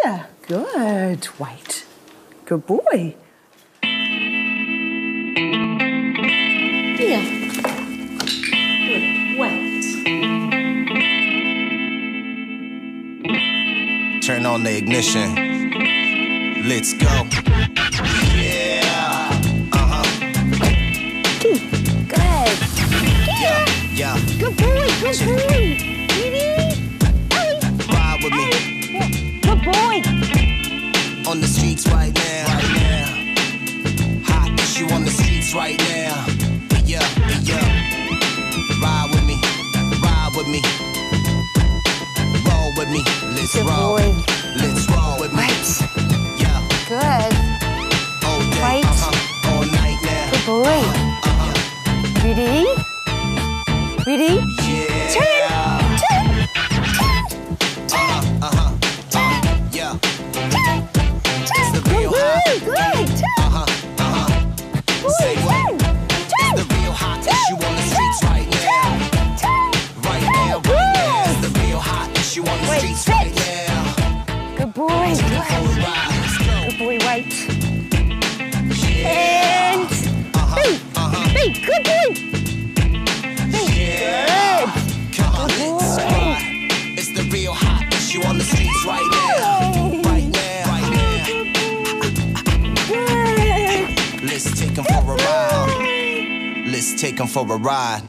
Yeah, good. Wait. Good boy. Here. Good. Wait. Turn on the ignition. Let's go. Yeah. Good. Yeah. Good boy. Good boy. Ready? Ride with me. Good boy. On the streets right now. Hot issue on the streets right now. Yeah. Ride with me. Roll with me. Let's Good roll. boy. Let's roll with me. Right. Yeah. Good. All day. Right. All night now. Good boy. Ready? Ready? Yeah. Turn. Yeah. It's the real hot. Good. Say what? It's the real hot issue on the streets right now. Right now. It's the real hot issue on the streets right now. Good boy. Let's go. Good boy. Right. Yeah. And hey, good boy. Yeah. Come on, let's ride. It's the real hot issue on the streets right now. Right now. Good. Let's take 'em for a ride. Let's take 'em for a ride.